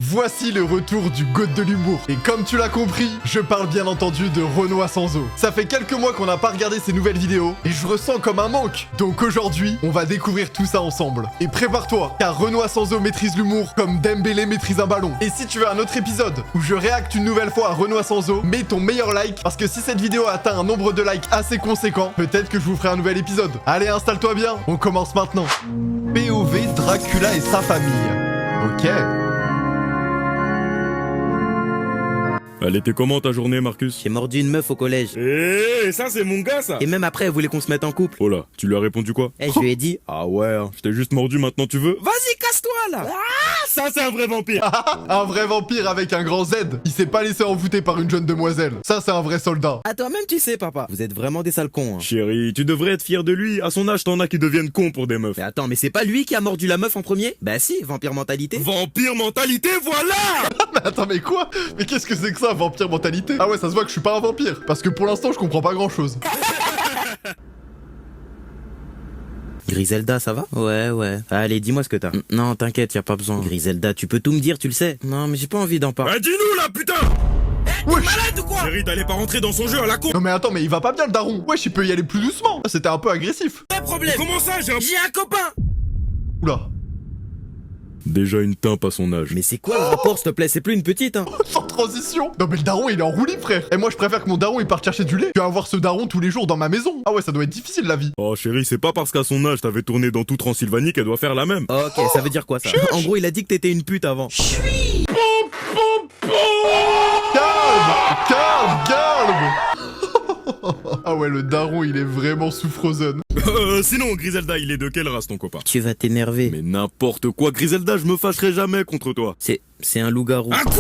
Voici le retour du GOAT de l'humour. Et comme tu l'as compris, je parle bien entendu de Renoir Sanzo. Ça fait quelques mois qu'on n'a pas regardé ses nouvelles vidéos et je ressens comme un manque. Donc aujourd'hui, on va découvrir tout ça ensemble. Et prépare-toi, car Renoir Sanzo maîtrise l'humour comme Dembélé maîtrise un ballon. Et si tu veux un autre épisode où je réacte une nouvelle fois à Renoir Sanzo, mets ton meilleur like, parce que si cette vidéo atteint un nombre de likes assez conséquent, peut-être que je vous ferai un nouvel épisode. Allez, installe-toi bien, on commence maintenant. POV Dracula et sa famille. Ok. Elle était comment ta journée, Marcus? J'ai mordu une meuf au collège. Eh, ça c'est mon gars, ça! Et même après, elle voulait qu'on se mette en couple. Oh là, tu lui as répondu quoi? Et je lui ai dit, Ah ouais, hein, je t'ai juste mordu, maintenant tu veux? vas-y, casse-toi là. Ça c'est un vrai vampire! Un vrai vampire avec un grand Z. Il s'est pas laissé envoûter par une jeune demoiselle. Ça, c'est un vrai soldat. À toi-même, tu sais, papa. Vous êtes vraiment des sales cons. Hein. Chérie, tu devrais être fier de lui. À son âge, t'en as qui deviennent cons pour des meufs. Mais attends, mais c'est pas lui qui a mordu la meuf en premier? Bah si, vampire mentalité. Vampire mentalité, voilà! Mais attends, mais quoi? Mais qu'est-ce que c'est que ça, vampire mentalité? Ah ouais, ça se voit que je suis pas un vampire. Parce que pour l'instant, je comprends pas grand-chose. Griselda, ça va? Ouais. Allez, dis-moi ce que t'as. Non, t'inquiète, y a pas besoin. Griselda, tu peux tout me dire, tu le sais. Non, mais j'ai pas envie d'en parler. Bah dis-nous là, putain! Wesh. Malade ou quoi? Chérie, t'allais pas rentrer dans son jeu à la con! Non mais attends, mais il va pas bien le daron. Wesh, il peut y aller plus doucement. C'était un peu agressif. Pas de problème. Comment ça, j'ai J'ai un copain. Oula. Déjà une teinte à son âge. Mais c'est quoi le rapport, s'il te plaît? C'est plus une petite, hein. Sans transition. Non mais le daron, il est en roue libre, frère. Et moi, je préfère que mon daron, il parte chercher du lait que avoir ce daron tous les jours dans ma maison. Ah ouais, ça doit être difficile, la vie. Oh chérie, c'est pas parce qu'à son âge t'avais tourné dans tout Transylvanie qu'elle doit faire la même. Ok, ça veut dire quoi ça? En gros, il a dit que t'étais une pute avant. Calme. Ah ouais, le daron, il est vraiment sous Frozen. Sinon, Griselda, il est de quelle race ton copain? Tu vas t'énerver. Mais n'importe quoi, Griselda, je me fâcherai jamais contre toi. C'est un loup-garou. À quoi?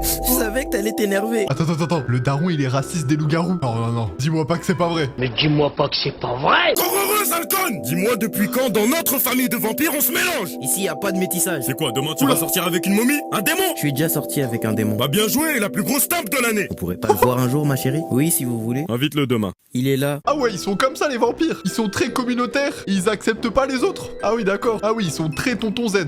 Je savais que t'allais t'énerver. Attends. Le daron, il est raciste des loups-garous. Non. Dis-moi pas que c'est pas vrai. Mais dis-moi pas que c'est pas vrai. Encore heureux, sale conne! Dis-moi depuis quand dans notre famille de vampires on se mélange? Ici, y a pas de métissage. C'est quoi, demain tu Oula. vas sortir avec une momie? Un démon? Je suis déjà sorti avec un démon. Bah bien joué, la plus grosse tape de l'année! Vous pourrez pas le voir un jour, ma chérie? Oui, si vous voulez. Invite-le demain. Il est là. Ah ouais, ils sont comme ça, les vampires. Ils sont très communautaires. Ils acceptent pas les autres. Ah oui, d'accord. Ah oui, ils sont très tonton Z.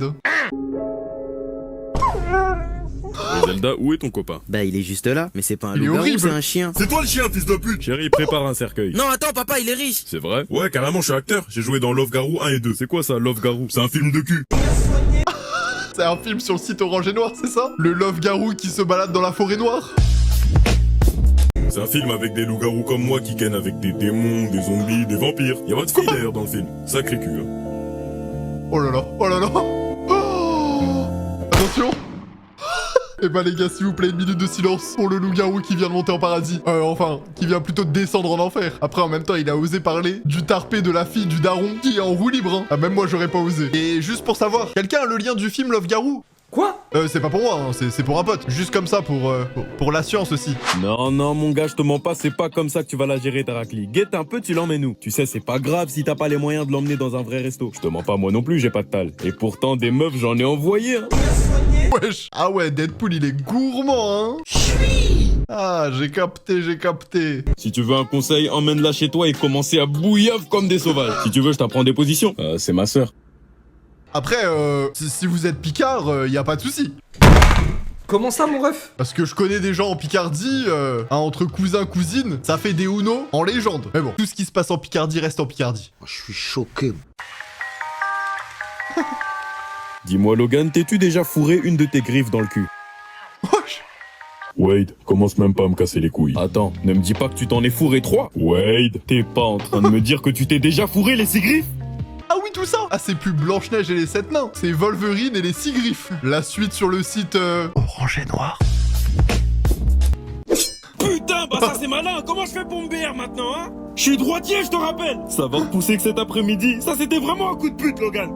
Griselda, où est ton copain? Bah, il est juste là. Mais c'est pas un Il est loup-garou, horrible. c'est un chien. C'est toi le chien, fils de pute! Chérie, prépare un cercueil. Non, attends, papa, il est riche. C'est vrai? Ouais, carrément, je suis acteur. J'ai joué dans Love Garou 1 et 2. C'est quoi ça, Love Garou? C'est un film de cul. C'est un film sur le site Orange et Noir, c'est ça? Le Love Garou qui se balade dans la forêt noire. C'est un film avec des loups-garous comme moi qui kennent avec des démons, des zombies, des vampires. Y'a pas de fille d'ailleurs dans le film. Sacré cul, hein. Oh là là. Oh attention. Eh ben les gars, s'il vous plaît, une minute de silence pour le loup-garou qui vient de monter en paradis. Enfin, qui vient plutôt de descendre en enfer. Après, en même temps, il a osé parler du tarpé de la fille du daron qui est en roue libre, hein. Ah, même moi, j'aurais pas osé. Et juste pour savoir, quelqu'un a le lien du film Love Garou? Quoi? C'est pas pour moi, hein, c'est pour un pote. Juste comme ça, pour la science aussi. Non, mon gars, je te mens pas, c'est pas comme ça que tu vas la gérer, ta raclie. Guette un peu, tu l'emmènes où? Tu sais, c'est pas grave si t'as pas les moyens de l'emmener dans un vrai resto. Je te mens pas, moi non plus, j'ai pas de tal. Et pourtant, des meufs, j'en ai envoyé, hein. Wesh. Ah ouais, Deadpool, il est gourmand, hein. Ah, j'ai capté. Si tu veux un conseil, emmène-la chez toi et commencez à bouillave comme des sauvages. Si tu veux, je t'apprends des positions. C'est ma sœur. Après, si vous êtes Picard, y a pas de souci. Comment ça, mon ref? Parce que je connais des gens en Picardie, entre cousins, cousines, ça fait des Uno en légende. Mais bon, tout ce qui se passe en Picardie reste en Picardie. Je suis choqué. Dis-moi, Logan, t'es-tu déjà fourré une de tes griffes dans le cul? Wesh. Wade, commence même pas à me casser les couilles. Attends, ne me dis pas que tu t'en es fourré 3. Wade, t'es pas en train de me dire que tu t'es déjà fourré les 6 griffes? Ah oui, tout ça. Ah, c'est plus Blanche-Neige et les 7 nains. C'est Wolverine et les 6 griffes. La suite sur le site Orange et Noir. Putain, bah ça c'est malin. Comment je fais pour me BR maintenant, hein? Je suis droitier, je te rappelle. Ça va repousser que cet après-midi. Ça c'était vraiment un coup de pute, Logan.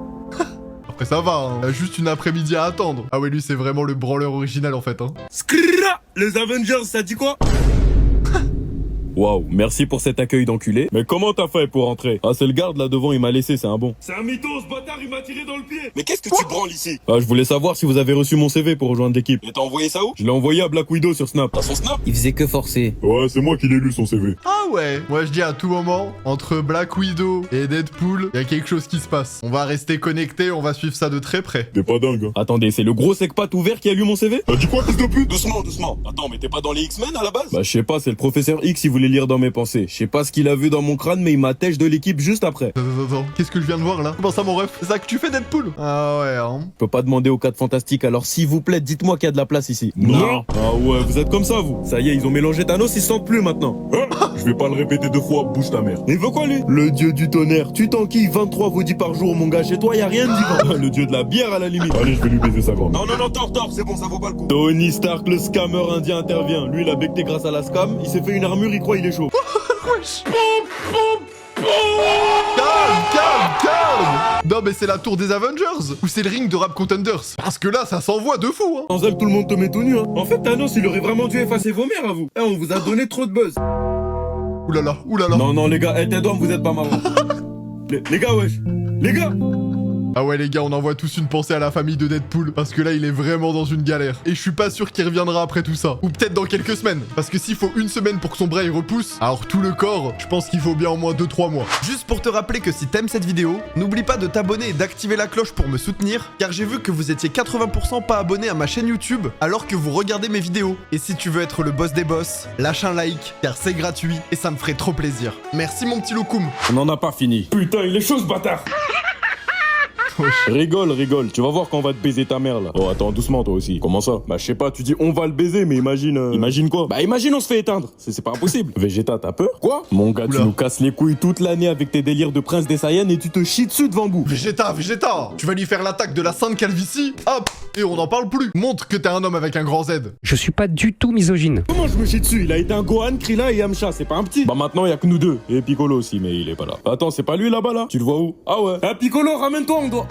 Après, ça va, hein. Il a juste une après-midi à attendre. Ah ouais, lui, c'est vraiment le branleur original, en fait, hein. Skrrra, les Avengers, ça dit quoi? Waouh, merci pour cet accueil d'enculé. Mais comment t'as fait pour rentrer? Ah, c'est le garde là devant, il m'a laissé, c'est un bon. C'est un mytho, ce bâtard, il m'a tiré dans le pied. Mais qu'est-ce que tu branles ici? Ah, je voulais savoir si vous avez reçu mon CV pour rejoindre l'équipe. Et t'as envoyé ça où? Je l'ai envoyé à Black Widow sur Snap. T'as son Snap? Il faisait que forcer. Ouais, c'est moi qui l'ai lu son CV. Ah ouais. Moi je dis à tout moment, entre Black Widow et Deadpool, il y a quelque chose qui se passe. On va rester connectés, on va suivre ça de très près. T'es pas dingue, hein. Attendez, c'est le gros sec-patte ouvert qui a lu mon CV? T'as dit quoi, fils de pute? Doucement, doucement. Attends, mais t'es pas dans les X-Men à la base? Bah, je sais pas, c'est le professeur X qui voulait lire dans mes pensées. Je sais pas ce qu'il a vu dans mon crâne, mais il m'attèche de l'équipe juste après. Attends, qu'est-ce que je viens de voir là? Comment ça mon ref? C'est ça que tu fais Deadpool? Ah ouais, hein. Je peux pas demander aux 4 fantastiques, alors s'il vous plaît, dites-moi qu'il y a de la place ici. Non. Ah ouais, vous êtes comme ça, vous. Ça y est, ils ont mélangé Thanos, ils se sentent plus maintenant. Je vais pas le répéter 2 fois, bouge ta mère. Il veut quoi, lui? Le dieu du tonnerre. Tu t'enquilles 23 vaudis par jour, mon gars. Chez toi, y a rien de divin. Le dieu de la bière, à la limite. Allez, je vais lui baiser sa grande. Non, tort, c'est bon, ça vaut pas le coup. Tony Stark, le scammer indien, intervient. Lui, il a becté grâce à la scam. Il s'est fait une armure, il croit il est chaud. Wesh. Calme. Non mais c'est la tour des Avengers ou c'est le ring de Rap Contenders? Parce que là ça s'envoie de fou hein. Sans elle, tout le monde te met tout nu, hein. En fait, Thanos, il aurait vraiment dû effacer vos mères à vous. On vous a donné trop de buzz. Oulala. Non, les gars, tête d'homme, vous êtes pas marrants. les gars, wesh. Les gars. Ah ouais les gars, on envoie tous une pensée à la famille de Deadpool parce que là il est vraiment dans une galère. Et je suis pas sûr qu'il reviendra après tout ça. Ou peut-être dans quelques semaines. Parce que s'il faut une semaine pour que son bras il repousse, alors tout le corps, je pense qu'il faut bien au moins 2-3 mois. Juste pour te rappeler que si t'aimes cette vidéo, n'oublie pas de t'abonner et d'activer la cloche pour me soutenir. Car j'ai vu que vous étiez 80% pas abonnés à ma chaîne YouTube alors que vous regardez mes vidéos. Et si tu veux être le boss des boss, lâche un like car c'est gratuit et ça me ferait trop plaisir. Merci mon petit loukoum. On n'en a pas fini. Putain, il est chaud ce bâtard. Rigole, tu vas voir quand on va te baiser ta mère là. Oh attends, doucement toi aussi. Comment ça? Bah je sais pas, tu dis on va le baiser, mais imagine... Imagine quoi? Bah imagine on se fait éteindre. C'est pas impossible. Vegeta, t'as peur? Quoi? Mon gars, Oula. tu nous casses les couilles toute l'année avec tes délires de prince des Saiyans et tu te chies dessus devant bout. Vegeta, tu vas lui faire l'attaque de la Sainte Calvitie, hop, et on n'en parle plus. Montre que t'es un homme avec un grand Z. Je suis pas du tout misogyne. Comment je me chie dessus? Il a été un Gohan, Krillin et Yamcha, c'est pas un petit. Bah maintenant y a que nous deux. Et Piccolo aussi, mais il est pas là. Attends, c'est pas lui là-bas là? Tu le vois où? Ah ouais. Eh Piccolo, ramène-toi, on doit...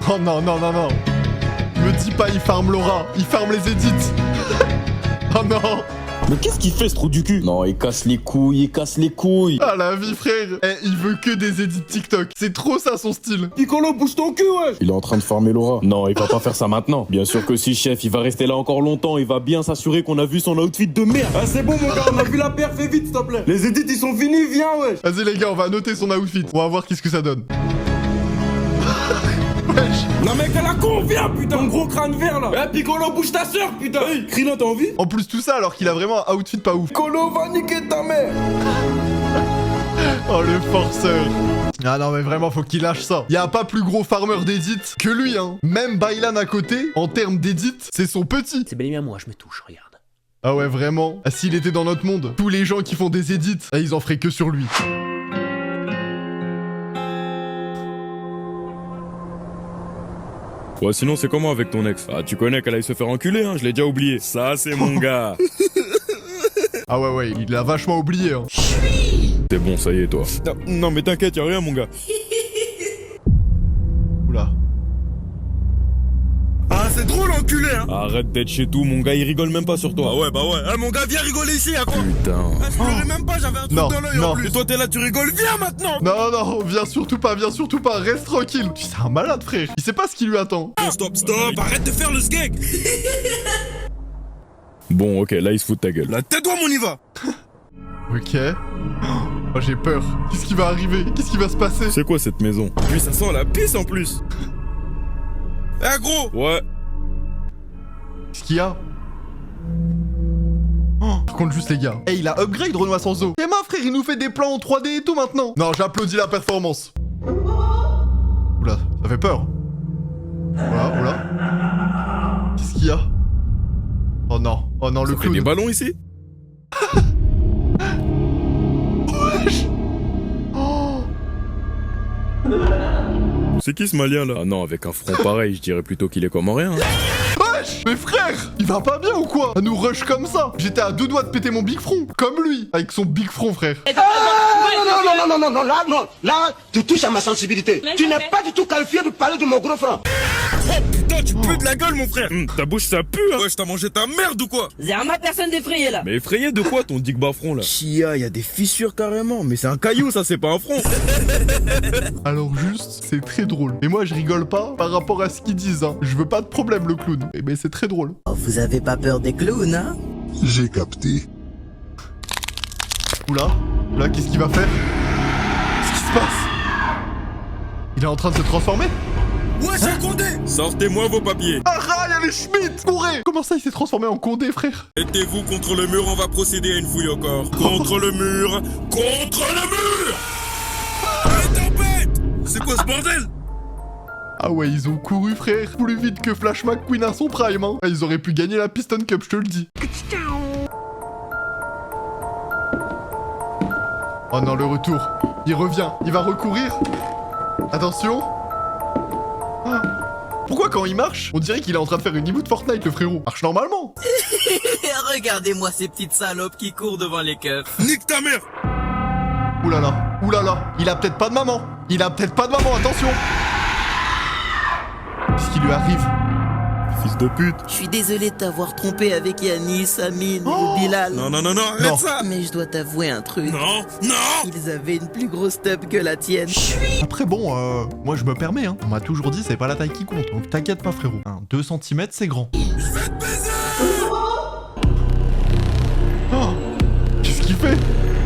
Oh non. Me dis pas il farme Laura, il farme les edits. Oh non. Mais qu'est-ce qu'il fait ce trou du cul? Non, il casse les couilles. Ah la vie frère. Eh, il veut que des edits TikTok. C'est trop ça son style. Piccolo, bouge ton cul, wesh. Il est en train de farmer Laura. Non, il va pas faire ça maintenant. Bien sûr que si, chef, il va rester là encore longtemps. Il va bien s'assurer qu'on a vu son outfit de merde. Ah, c'est bon, mon gars, on a vu la paire, fais vite, s'il te plaît. Les edits, ils sont finis, viens, wesh. Vas-y les gars, on va noter son outfit. On va voir qu'est-ce que ça donne. La mec à la con, viens, putain, gros crâne vert là. Eh, Piccolo, bouge ta sœur, putain. Hey, Krillin, t'as envie? En plus tout ça alors qu'il a vraiment un outfit pas ouf. Piccolo va niquer ta mère. Oh le forceur. Ah non mais vraiment faut qu'il lâche ça. Y a pas plus gros farmer d'edit que lui hein. Même Bailan à côté, en termes d'edit, c'est son petit. C'est bel et bien moi, je me touche, regarde. Ah ouais vraiment. Ah, s'il était dans notre monde, tous les gens qui font des edits, ah, ils en feraient que sur lui. Ouais, sinon c'est comment avec ton ex? Ah, tu connais qu'elle aille se faire enculer, hein, je l'ai déjà oublié. Ça, c'est mon gars. Ah ouais, il l'a vachement oublié hein. C'est bon, ça y est, toi. Non, mais t'inquiète, y'a rien, mon gars. Oula. Ah, c'est drôle, enculé, hein. Arrête d'être chez tout, mon gars, il rigole même pas sur toi. Ah ouais, bah ouais. Eh, mon gars, viens rigoler ici, à quoi? Putain. Ah, je pleurais même pas, j'avais un truc dans l'œil en plus. Et toi, t'es là, tu rigoles, viens maintenant. Non, viens surtout pas, reste tranquille. C'est un malade, frère. Il sait pas ce qui lui attend. Stop, arrête de faire le skeg. Bon, ok, là, il se fout de ta gueule. Là, tais-toi, mon y va. Ok. Oh, j'ai peur. Qu'est-ce qui va arriver? Qu'est-ce qui va se passer? C'est quoi cette maison? Puis ça sent la pisse en plus. Eh, gros. Ouais. Qu'est-ce qu'il y a? Oh, par contre juste les gars. Eh, il a upgrade Renoir sans eau. Et ma frère, il nous fait des plans en 3D et tout maintenant. Non, j'applaudis la performance. Oula, ça fait peur. Oula. Qu'est-ce qu'il y a? Oh non, le Ça fait clown. des ballons ici? Wesh. Oh. C'est qui ce malien là? Ah non, avec un front pareil, je dirais plutôt qu'il est comorien. Hein. Wesh. Mais frère, il va pas bien ou quoi? À nous rush comme ça. J'étais à 2 doigts de péter mon big front. Comme lui, avec son big front frère. Là, tu touches à ma sensibilité. Tu n'es pas du tout qualifié de parler de mon gros frère. Oh putain, Toi, tu pues de la gueule, mon frère. Ta bouche, ça pue, hein. Wesh, t'as mangé ta merde ou quoi? Zerma, personne d'effrayé là. Mais effrayé de quoi, ton dick bas-front, là? Chia, y a des fissures carrément. Mais c'est un caillou, ça, c'est pas un front. Alors juste, c'est très drôle. Et moi, je rigole pas par rapport à ce qu'ils disent, hein. Je veux pas de problème, le clown. Mais c'est très drôle. Oh, vous avez pas peur des clowns, hein? J'ai capté. Oula, là, qu'est-ce qu'il va faire? Qu'est-ce qui se passe? Il est en train de se transformer? Ouais, c'est Condé. Sortez-moi vos papiers. Ah, il y a les Schmitt! Courez! Comment ça, il s'est transformé en Condé, frère? Mettez-vous contre le mur, on va procéder à une fouille au corps. Contre le mur. Contre le mur. Allez, tempête. C'est quoi ce bordel? Ah ouais, ils ont couru, frère, plus vite que Flash McQueen à son prime, hein. Ah, ils auraient pu gagner la Piston Cup, je te le dis. Oh non, le retour. Il revient. Il va recourir. Attention. Ah. Pourquoi quand il marche, on dirait qu'il est en train de faire une emote Fortnite, le frérot? Marche normalement. Regardez-moi ces petites salopes qui courent devant les keufs. Nique ta mère. Oulala, oulala. Il a peut-être pas de maman. Il a peut-être pas de maman, attention. Qu'est-ce qui lui arrive? Fils de pute. Je suis désolé de t'avoir trompé avec Yanis, Amine ou Bilal. Non, non, non, non, Non. arrête ça. Mais je dois t'avouer un truc. Non, non. Ils avaient une plus grosse tub que la tienne. Après bon, moi je me permets, hein. On m'a toujours dit c'est pas la taille qui compte, donc t'inquiète pas, frérot. 2 cm c'est grand. Oh, qu'est-ce qu'il fait?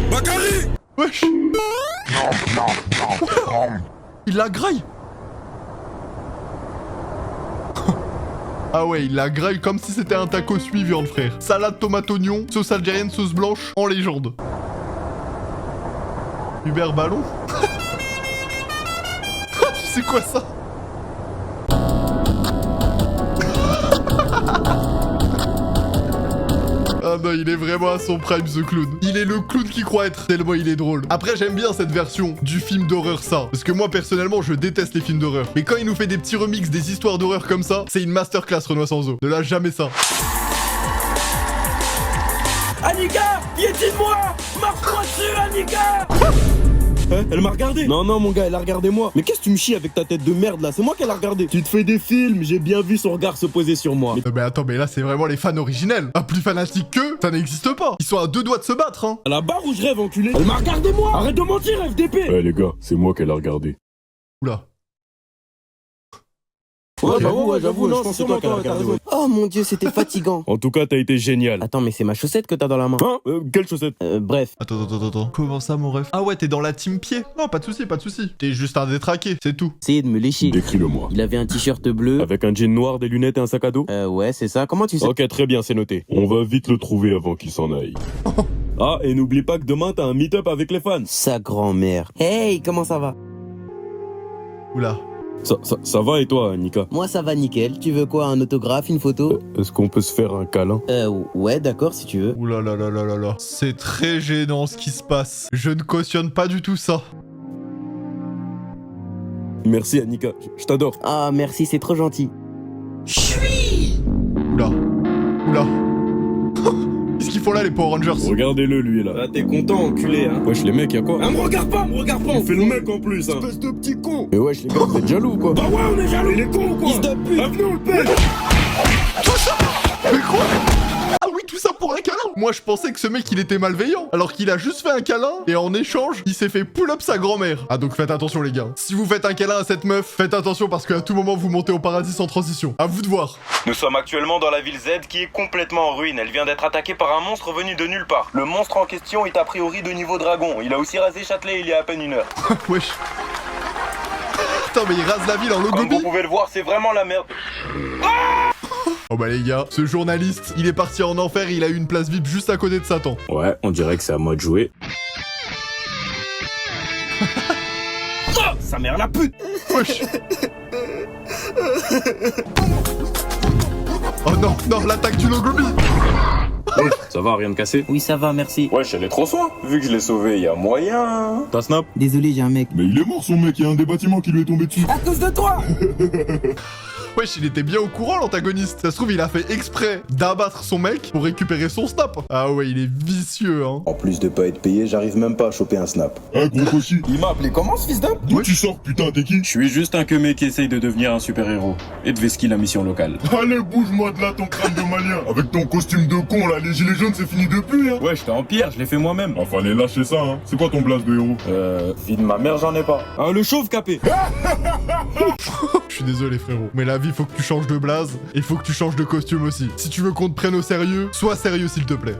Bakary. Wesh. Il la graille. Ah ouais, il la graille comme si c'était un taco viande, frère. Salade tomate oignon, sauce algérienne, sauce blanche, en légende. Hubert Ballon. C'est quoi ça? Ah non, il est vraiment à son prime, ce clown. Il est le clown qui croit être, tellement il est drôle. Après, j'aime bien cette version du film d'horreur, ça. Parce que moi, personnellement, je déteste les films d'horreur. Mais quand il nous fait des petits remixes des histoires d'horreur comme ça, c'est une masterclass, Renoir Sanzo. Ne lâche jamais ça. Annika, piétine-moi! Marche-moi dessus, Annika! Elle m'a regardé. Non, non, mon gars, elle a regardé moi. Mais qu'est-ce que tu me chies avec ta tête de merde là? C'est moi qu'elle a regardé. Tu te fais des films, j'ai bien vu son regard se poser sur moi. Mais attends, mais là, c'est vraiment les fans originels. Un plus fanatique qu'eux, ça n'existe pas. Ils sont à 2 doigts de se battre, hein. À la barre où je rêve, enculé. Elle m'a regardé moi. Arrête de mentir, FDP. Ouais les gars, c'est moi qu'elle a regardé. Oula. Ouais, j'avoue, non, je pense que c'est toi qui as regardé. Ouais. Oh mon dieu, c'était fatigant. En tout cas, t'as été génial. Attends, mais c'est ma chaussette que t'as dans la main. Hein? Quelle chaussette? Bref. Attends. Comment ça, mon ref? Ah ouais, t'es dans la team pied. Non, pas de souci, pas de souci. T'es juste un détraqué, c'est tout. Essayez de me lécher. Décris-le-moi. Il avait un t-shirt bleu. Avec un jean noir, des lunettes et un sac à dos? Ouais, c'est ça. Comment tu sais? Ok, très bien, c'est noté. On va vite le trouver avant qu'il s'en aille. Ah, et n'oublie pas que demain, t'as un meet-up avec les fans. Sa grand-mère. Hey, comment ça va? Oula. Ça va et toi, Nika? Moi, ça va nickel. Tu veux quoi? Un autographe, une photo? Est-ce qu'on peut se faire un câlin? Ouais, d'accord, si tu veux. Oula là là là là là. C'est très gênant ce qui se passe. Je ne cautionne pas du tout ça. Merci, Annika. Je t'adore. Ah, merci, c'est trop gentil. Oula. Qu'est-ce qu'ils font là, les Power Rangers? Regardez-le lui là. Ah, t'es content, enculé, hein? Wesh, les mecs, y'a quoi? Ah, me regarde pas! On fait le mec en plus, hein! Espèce de petit con! Mais wesh les gars, vous êtes jaloux ou quoi? Bah ouais, on est jaloux! Il est con ou quoi? Fils de pute! Ah, venez, on le pète! Mais quoi? Ah oui, tout ça pour un câlin? Moi, je pensais que ce mec, il était malveillant. Alors qu'il a juste fait un câlin, et en échange, il s'est fait pull-up sa grand-mère. Ah, donc faites attention, les gars. Si vous faites un câlin à cette meuf, faites attention parce qu'à tout moment, vous montez au paradis sans transition. À vous de voir. Nous sommes actuellement dans la ville Z qui est complètement en ruine. Elle vient d'être attaquée par un monstre venu de nulle part. Le monstre en question est a priori de niveau dragon. Il a aussi rasé Châtelet il y a à peine 1 heure. Wesh. Putain, mais il rase la ville en Comme vous logobi. pouvez le voir, c'est vraiment la merde. Oh bah les gars, ce journaliste, il est parti en enfer et il a eu une place VIP juste à côté de Satan. Ouais, on dirait que c'est à moi de jouer. Sa mère la pute! Wesh. Oh non, l'attaque du logobi. Ça va, rien de cassé? Oui, ça va, merci. Wesh, elle est trop soin. Vu que je l'ai sauvé, y a moyen. T'as snap? Désolé, j'ai un mec. Mais il est mort son mec, il y a un des bâtiments qui lui est tombé dessus. À cause de toi! Wesh, il était bien au courant, l'antagoniste. Ça se trouve, il a fait exprès d'abattre son mec pour récupérer son snap. Ah ouais, il est vicieux, hein. En plus de pas être payé, j'arrive même pas à choper un snap. Hein, gros aussi. Il m'a appelé comment, ce fils d'up? D'où tu sors, putain, t'es qui? Je suis juste un queumé qui essaye de devenir un super-héros. Et de vesquiller la mission locale. Allez, bouge-moi de là, ton crâne de malien. Avec ton costume de con, là, les gilets jaunes, c'est fini depuis, hein. Ouais, j'étais en pierre, je l'ai fait moi-même. Ah, fallait lâcher ça, hein. C'est quoi ton blaze de héros? Vie de ma mère, j'en ai pas. Ah, le chauve capé. Je suis désolé, frérot. Mais la vie, faut que tu changes de blaze et faut que tu changes de costume aussi. Si tu veux qu'on te prenne au sérieux, sois sérieux, s'il te plaît.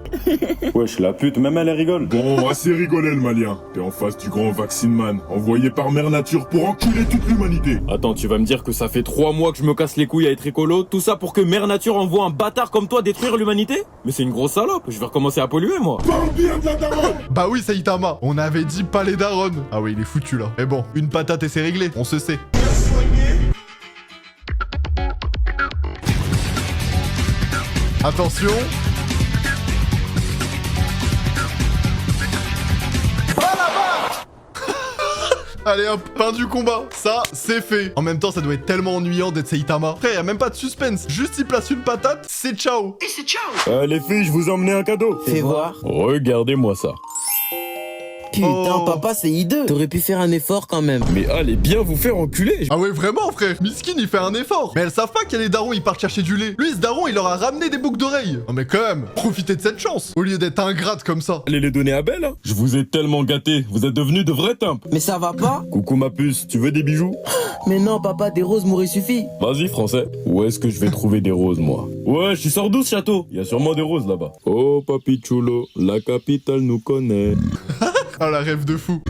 Wesh, la pute, même elle rigole. Bon, assez rigolé, le malien. T'es en face du grand Vaccine Man, envoyé par Mère Nature pour enculer toute l'humanité. Attends, tu vas me dire que ça fait 3 mois que je me casse les couilles à être écolo, tout ça pour que Mère Nature envoie un bâtard comme toi détruire l'humanité? Mais c'est une grosse salope, je vais recommencer à polluer, moi. Parle bien de la daronne. Bah oui, Saitama, on avait dit pas les darons. Ah oui, il est foutu là. Mais bon, une patate et c'est réglé, on se sait. Attention. Allez hop, fin du combat. Ça, c'est fait. En même temps, ça doit être tellement ennuyant d'être Saitama. Frère, y a même pas de suspense. Juste il place une patate, c'est ciao. Les filles, je vous ai emmené un cadeau. Fais voir. Regardez-moi ça. Putain, Oh. papa, c'est hideux. T'aurais pu faire un effort quand même. Mais allez bien vous faire enculer. Ah ouais, vraiment, frère. Miskin, il fait un effort. Mais elles savent pas qu'il y a les darons, ils partent chercher du lait. Lui, ce daron, il leur a ramené des boucles d'oreilles. Non mais quand même, profitez de cette chance. Au lieu d'être ingrate comme ça. Allez les donner à Belle, hein. Je vous ai tellement gâtés, vous êtes devenus de vrais timpes. Mais ça va pas? Coucou ma puce, tu veux des bijoux? Mais non, papa, des roses m'auraient suffi. Vas-y, français. Où est-ce que je vais trouver des roses, moi? Ouais, je suis sors d'où ce château? Il y a sûrement des roses là-bas. Oh, papi chulo, la capitale nous connaît. Ah la rêve de fou.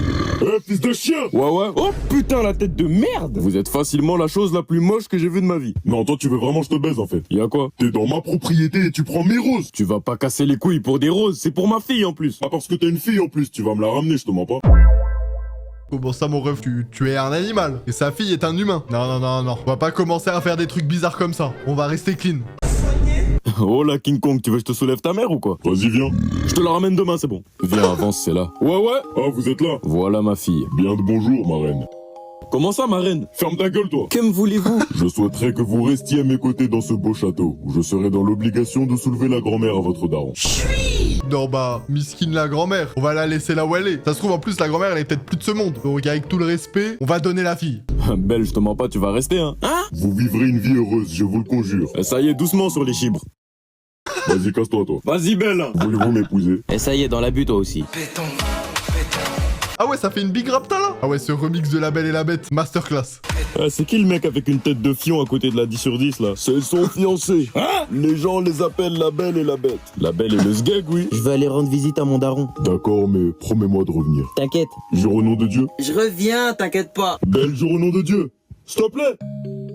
Fils de chien! Ouais, ouais. Oh putain, la tête de merde! Vous êtes facilement la chose la plus moche que j'ai vue de ma vie. Non, toi, tu veux vraiment que je te baise, en fait. Y'a quoi? T'es dans ma propriété et tu prends mes roses. Tu vas pas casser les couilles pour des roses, c'est pour ma fille en plus. Pas parce que t'es une fille en plus, tu vas me la ramener, je te mens pas. Comment ça, mon ref, tu es un animal. Et sa fille est un humain. Non, non, non, non. On va pas commencer à faire des trucs bizarres comme ça. On va rester clean. Oh la King Kong, tu veux que je te soulève ta mère ou quoi? Vas-y, viens. Je te la ramène demain, c'est bon. Viens, avance, c'est là. Ouais, ouais. Ah, vous êtes là? Voilà ma fille. Bien de bonjour, ma reine. Comment ça, ma reine? Ferme ta gueule, toi. Que me voulez-vous? Je souhaiterais que vous restiez à mes côtés dans ce beau château, où je serai dans l'obligation de soulever la grand-mère à votre daron. Non bah, miskin la grand-mère. On va la laisser là où elle est. Ça se trouve, en plus, la grand-mère, elle est peut-être plus de ce monde. Donc avec tout le respect, on va donner la fille. Belle, je te mens pas, tu vas rester, hein? Hein? Vous vivrez une vie heureuse, je vous le conjure. Ça y est, doucement sur les chibres. Vas-y, casse-toi, toi. Vas-y, Belle. Voulez-vous m'épouser? Et ça y est, dans l'abus, toi aussi. Ah ouais, ça fait une big rapta là. Ah ouais, ce remix de La Belle et la Bête, masterclass. C'est qui le mec avec une tête de fion à côté de la 10 sur 10, là? C'est son fiancé. Hein? Les gens les appellent La Belle et la Bête. La Belle et le sgeg, oui. Je vais aller rendre visite à mon daron. D'accord, mais promets-moi de revenir. T'inquiète. Jure au nom de Dieu. Je reviens, t'inquiète pas. Belle, jure au nom de Dieu. S'il te plaît.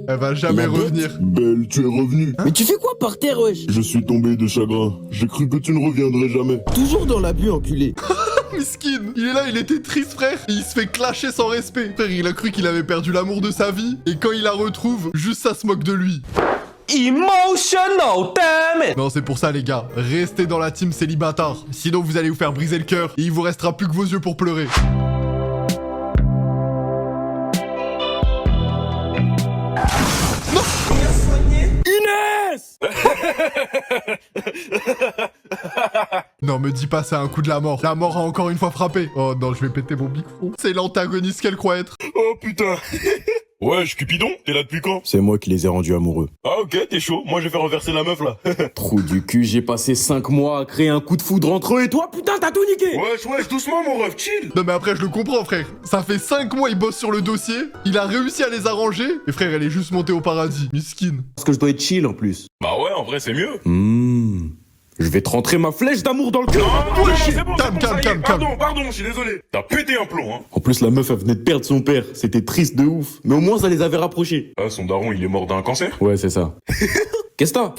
Elle va jamais La Bête revenir. Belle, tu es revenu. Mais tu fais quoi par terre, wesh? Je suis tombé de chagrin. J'ai cru que tu ne reviendrais jamais. Toujours dans l'abus, enculé. Miskin, il est là, il était triste, frère. Et il se fait clasher sans respect. Frère, il a cru qu'il avait perdu l'amour de sa vie. Et quand il la retrouve, juste ça se moque de lui. Emotional, damn it! Non, c'est pour ça, les gars. Restez dans la team célibataire. Sinon, vous allez vous faire briser le cœur. Et il vous restera plus que vos yeux pour pleurer. Inès! Non, me dis pas, c'est un coup de la mort. La mort a encore une fois frappé. Oh non, je vais péter mon micro. C'est l'antagoniste qu'elle croit être. Oh putain. Wesh, Cupidon, t'es là depuis quand? C'est moi qui les ai rendus amoureux. Ah ok, t'es chaud. Moi, je vais faire renverser la meuf, là. Trou du cul, j'ai passé 5 mois à créer un coup de foudre entre eux et toi, putain, t'as tout niqué. Wesh, doucement, mon ref, chill. Non mais après je le comprends, frère. Ça fait 5 mois il bosse sur le dossier. Il a réussi à les arranger. Et frère, elle est juste montée au paradis. Miskin. Parce que je dois être chill en plus. Bah ouais, en vrai, c'est mieux. Je vais te rentrer ma flèche d'amour dans le cœur. Pardon, je suis désolé. T'as pété un plomb, hein. En plus, la meuf, elle venait de perdre son père. C'était triste de ouf. Mais au moins, ça les avait rapprochés. Ah, son daron, il est mort d'un cancer? Ouais, c'est ça. Qu'est-ce que t'as?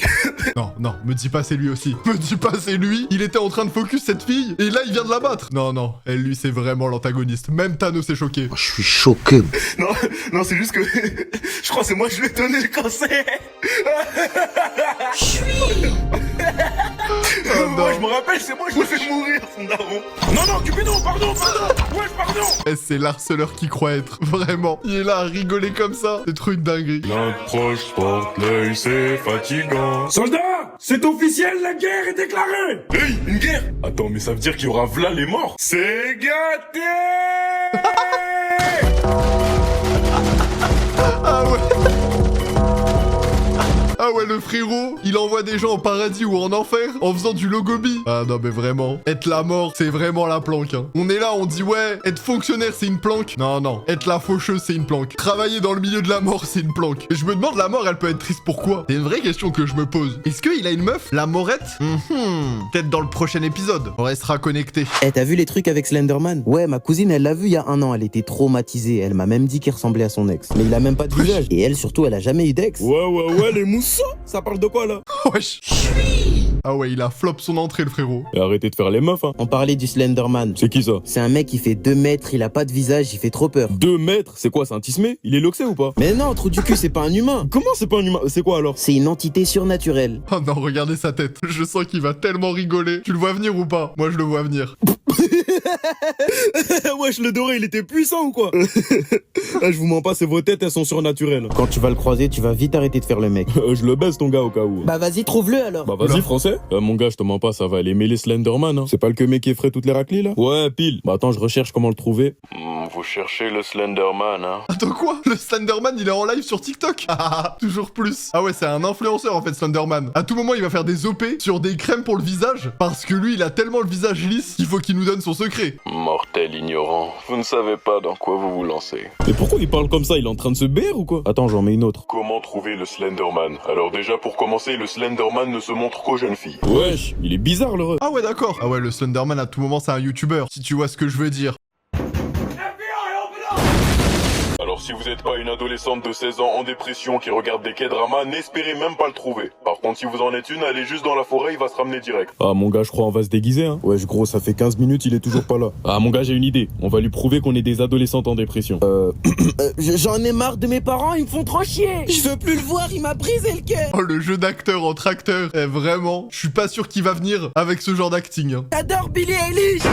Non, non, me dis pas c'est lui aussi. Me dis pas c'est lui. Il était en train de focus cette fille. Et là il vient de la battre. Non, non, elle lui c'est vraiment l'antagoniste. Même Thanos est choqué. Je suis choqué. Non, c'est juste que... je crois que c'est moi qui lui ai donné le cancer. Oh, non. Je me rappelle, c'est moi, je l'ai fait mourir, son daron. Non, Cupidon, pardon. Wesh, pardon. Eh, c'est l'harceleur qui croit être. Vraiment. Il est là à rigoler comme ça. C'est trop une dinguerie. L'approche porte l'œil, c'est fatigant. Soldats, c'est officiel, la guerre est déclarée. Hey, une guerre? Attends, mais ça veut dire qu'il y aura v'là les morts. C'est gâté. Ah ouais. Ah ouais, le frérot, il envoie des gens au paradis ou en enfer en faisant du logobi. Ah non, mais vraiment, être la mort, c'est vraiment la planque. Hein. On est là, on dit ouais, être fonctionnaire, c'est une planque. Non, non, être la faucheuse, c'est une planque. Travailler dans le milieu de la mort, c'est une planque. Et je me demande, la mort, elle peut être triste pourquoi? C'est une vraie question que je me pose. Est-ce qu'il a une meuf? La morette? Peut-être dans le prochain épisode. On restera connecté. Eh, t'as vu les trucs avec Slenderman? Ouais, ma cousine, elle l'a vu il y a 1 an. Elle était traumatisée. Elle m'a même dit qu'il ressemblait à son ex. Mais il a même pas de visage. Et elle, surtout, elle a jamais eu d'ex. Ouais, les moussons. Ça parle de quoi, là? Wesh. Ah ouais, il a flop son entrée, le frérot. Et arrêtez de faire les meufs, hein. On parlait du Slenderman. C'est qui, ça? C'est un mec qui fait 2 mètres, il a pas de visage, il fait trop peur. 2 mètres? C'est quoi, c'est un tismé? Il est loxé ou pas? Mais non, trou du cul, c'est pas un humain. Comment c'est pas un humain? C'est quoi, alors? C'est une entité surnaturelle. Oh non, regardez sa tête. Je sens qu'il va tellement rigoler. Tu le vois venir ou pas? Moi, je le vois venir. Wesh, le doré, il était puissant ou quoi? Ah, je vous mens pas, c'est vos têtes, elles sont surnaturelles. Quand tu vas le croiser, tu vas vite arrêter de faire le mec. Je le baisse, ton gars, au cas où. Bah vas-y, trouve-le alors. Bah vas-y, français. Mon gars, je te mens pas, ça va aller mêler Slenderman, hein. C'est pas le que mec qui effraie toutes les raclis, là? Ouais, pile. Bah attends, je recherche comment le trouver. Vous cherchez le Slenderman, hein? Attends quoi? Le Slenderman, il est en live sur TikTok? Ah, toujours plus. Ah ouais, c'est un influenceur en fait, Slenderman. À tout moment, il va faire des OP sur des crèmes pour le visage, parce que lui, il a tellement le visage lisse qu'il faut qu'il nous donne son secret. Mortel ignorant, vous ne savez pas dans quoi vous vous lancez. Mais pourquoi il parle comme ça? Il est en train de se BR ou quoi? Attends, j'en mets une autre. Comment trouver le Slenderman? Alors déjà, pour commencer, le Slenderman ne se montre qu'aux jeunes filles. Wesh, il est bizarre, le re. Ah ouais, d'accord. Ah ouais, le Slenderman, à tout moment, c'est un YouTuber, si tu vois ce que je veux dire. Alors si vous n'êtes pas une adolescente de 16 ans en dépression qui regarde des K-dramas, n'espérez même pas le trouver. Par contre, si vous en êtes une, allez juste dans la forêt, il va se ramener direct. Ah, mon gars, je crois on va se déguiser, hein. Wesh, gros, ça fait 15 minutes, il est toujours pas là. Ah, mon gars, j'ai une idée. On va lui prouver qu'on est des adolescentes en dépression. J'en ai marre de mes parents, ils me font trop chier. Je veux plus le voir, il m'a brisé le cœur. Oh, le jeu d'acteur entre acteurs. Eh, vraiment, je suis pas sûr qu'il va venir avec ce genre d'acting. Hein. J'adore Billy Eilish.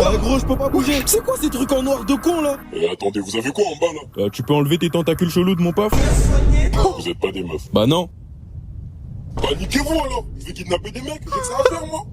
Ah, gros, je peux pas bouger. C'est quoi ces trucs en noir de con, là? Attendez, vous avez quoi en bas là? Tu peux enlever tes tentacules chelous de mon paf? Vous êtes pas des meufs. Bah non. Bah niquez-vous alors! Je vais kidnapper des mecs, qu'est-ce que ça va faire moi?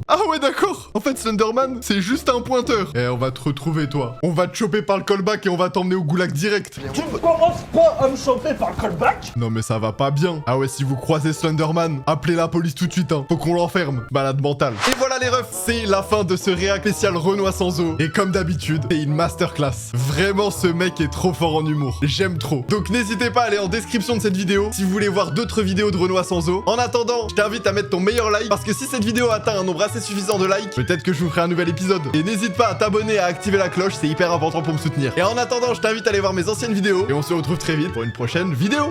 Ah ouais, d'accord. En fait, Slenderman, c'est juste un pointeur. Eh, on va te retrouver, toi. On va te choper par le callback et on va t'emmener au goulag direct. Tu ne commences pas à me choper par le callback? Non mais ça va pas bien. Ah ouais, si vous croisez Slenderman, appelez la police tout de suite, hein. Faut qu'on l'enferme. Malade mentale. Et voilà les refs, c'est la fin de ce réact spécial Renoir sans eau. Et comme d'habitude, c'est une masterclass. Vraiment, ce mec est trop fort en humour. J'aime trop. Donc n'hésitez pas à aller en description de cette vidéo si vous voulez voir d'autres vidéos de Renoir sans eau. En attendant, je t'invite à mettre ton meilleur like parce que si cette vidéo atteint un nombre assez suffisant de likes, peut-être que je vous ferai un nouvel épisode. Et n'hésite pas à t'abonner et à activer la cloche, c'est hyper important pour me soutenir. Et en attendant, je t'invite à aller voir mes anciennes vidéos et on se retrouve très vite pour une prochaine vidéo.